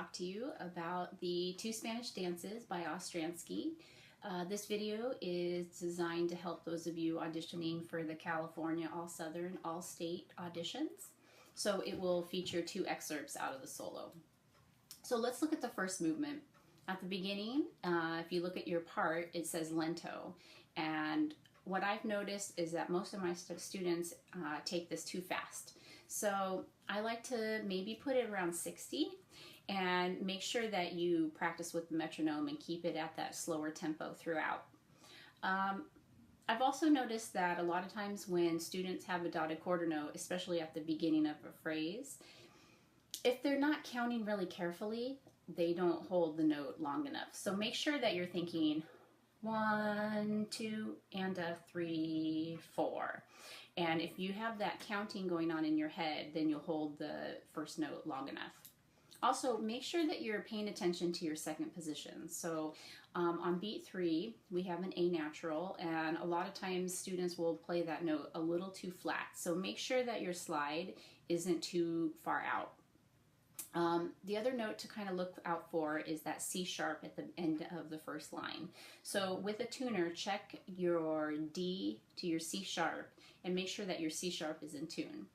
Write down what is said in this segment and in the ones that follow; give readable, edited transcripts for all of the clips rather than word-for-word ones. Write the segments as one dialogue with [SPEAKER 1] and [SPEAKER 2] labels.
[SPEAKER 1] talk to you about the Two Spanish Dances by Ostransky. This video is designed to help those of you auditioning for the California All Southern All State auditions. So it will feature 2 excerpts out of the solo. So let's look at the first movement. At the beginning, if you look at your part, it says lento. And what I've noticed is that most of my students take this too fast. So I like to maybe put it around 60 and make sure that you practice with the metronome and keep it at that slower tempo throughout. I've also noticed that a lot of times when students have a dotted quarter note, especially at the beginning of a phrase, if they're not counting really carefully, they don't hold the note long enough. So make sure that you're thinking 1, 2, and a 3, 4. And if you have that counting going on in your head, then you'll hold the first note long enough. Also, make sure that you're paying attention to your second position. So on beat 3, we have an A natural, and a lot of times students will play that note a little too flat. So make sure that your slide isn't too far out. The other note to kind of look out for is that C sharp at the end of the first line. So with a tuner, check your D to your C sharp and make sure that your C sharp is in tune.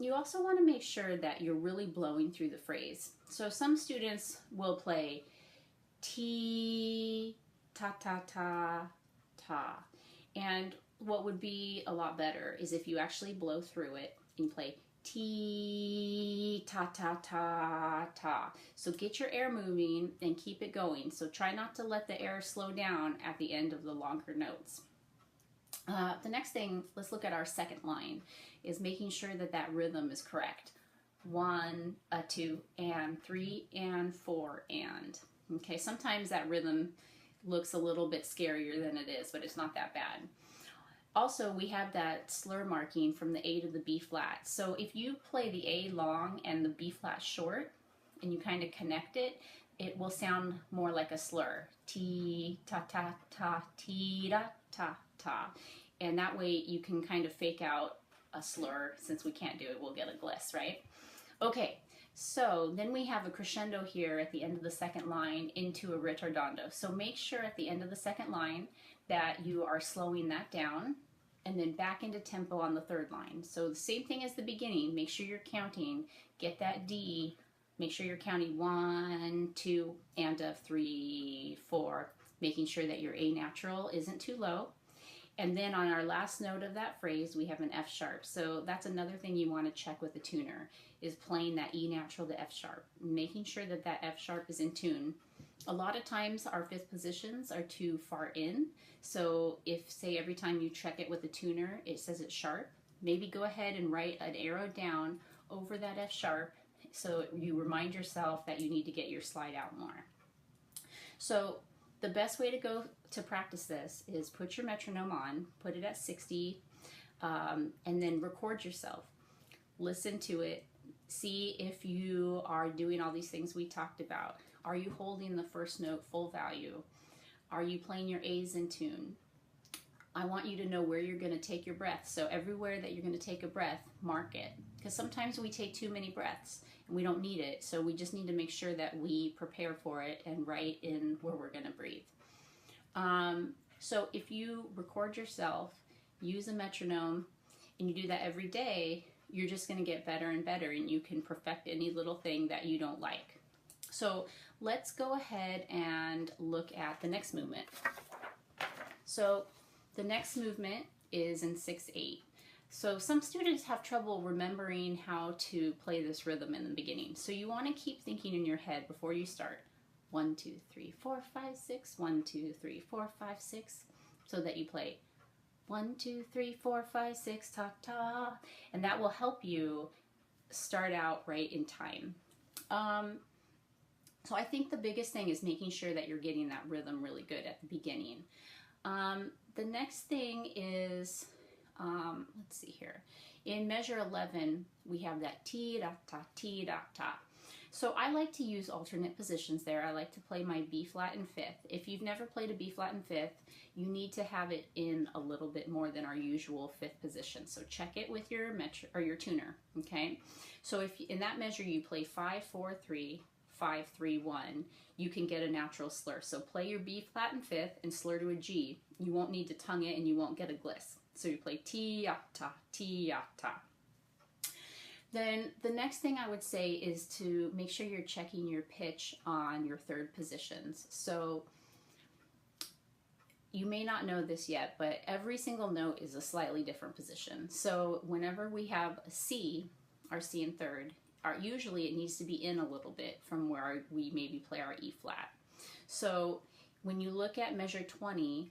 [SPEAKER 1] You also want to make sure that you're really blowing through the phrase. So some students will play T, ta, ta, ta, ta. And what would be a lot better is if you actually blow through it and play T, ta, ta, ta, ta. So get your air moving and keep it going. So try not to let the air slow down at the end of the longer notes. The next thing, let's look at our second line, is making sure that that rhythm is correct. 1, 2, and 3, and 4, and. Okay, sometimes that rhythm looks a little bit scarier than it is, but it's not that bad. Also, we have that slur marking from the A to the B flat. So if you play the A long and the B flat short, and you kind of connect it, it will sound more like a slur. T, ta, ta, ta, ti, da, ta, ta. And that way you can kind of fake out a slur. Since we can't do it, we'll get a gliss, right? Okay, so then we have a crescendo here at the end of the second line into a ritardando. So make sure at the end of the second line that you are slowing that down and then back into tempo on the third line. So the same thing as the beginning, make sure you're counting, get that D, make sure you're counting 1, 2, and a 3, 4, making sure that your A natural isn't too low. And then on our last note of that phrase, we have an F sharp. So that's another thing you want to check with the tuner, is playing that E natural to F sharp, making sure that that F sharp is in tune. A lot of times our fifth positions are too far in. So if, say, every time you check it with the tuner, it says it's sharp, maybe go ahead and write an arrow down over that F sharp so you remind yourself that you need to get your slide out more. So the best way to go to practice this is put your metronome on, put it at 60, and then record yourself. Listen to it. See if you are doing all these things we talked about. Are you holding the first note full value? Are you playing your A's in tune? I want you to know where you're going to take your breath. So everywhere that you're going to take a breath, mark it. Because sometimes we take too many breaths and we don't need it. So we just need to make sure that we prepare for it and write in where we're going to breathe. So if you record yourself, use a metronome, and you do that every day, you're just going to get better and better, and you can perfect any little thing that you don't like. So let's go ahead and look at the next movement. So the next movement is in 6/8. So some students have trouble remembering how to play this rhythm in the beginning. So you want to keep thinking in your head before you start. 1, 2, 3, 4, 5, 6. 1, 2, 3, 4, 5, 6. So that you play 1, 2, 3, 4, 5, 6, ta ta. And that will help you start out right in time. So I think the biggest thing is making sure that you're getting that rhythm really good at the beginning. The next thing is, let's see here. In measure 11, we have that ti da ta ti da ta. So I like to use alternate positions there. I like to play my B flat in fifth. If you've never played a B flat in fifth, you need to have it in a little bit more than our usual fifth position. So check it with your metro or your tuner, okay? So if in that measure you play 5, 4, 3, 5, 3, 1, you can get a natural slur. So play your B flat in fifth and slur to a G. You won't need to tongue it and you won't get a gliss. So you play ti-ya-ta, ti-ya-ta. Then the next thing I would say is to make sure you're checking your pitch on your third positions. So you may not know this yet, but every single note is a slightly different position. So whenever we have a C, our C in third, usually it needs to be in a little bit from where we maybe play our E flat. So when you look at measure 20,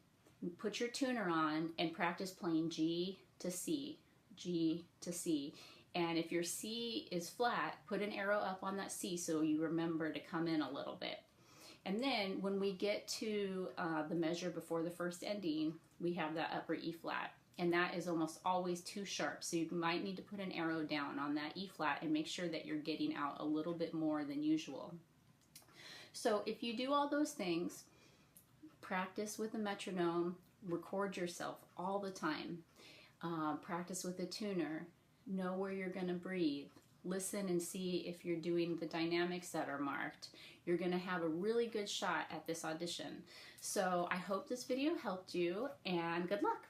[SPEAKER 1] put your tuner on and practice playing G to C, G to C. And if your C is flat, put an arrow up on that C so you remember to come in a little bit. And then when we get to the measure before the first ending, we have that upper E flat. And that is almost always too sharp. So you might need to put an arrow down on that E flat and make sure that you're getting out a little bit more than usual. So if you do all those things, practice with a metronome, record yourself all the time, practice with a tuner, know where you're going to breathe, listen and see if you're doing the dynamics that are marked. You're going to have a really good shot at this audition. So I hope this video helped you, and good luck.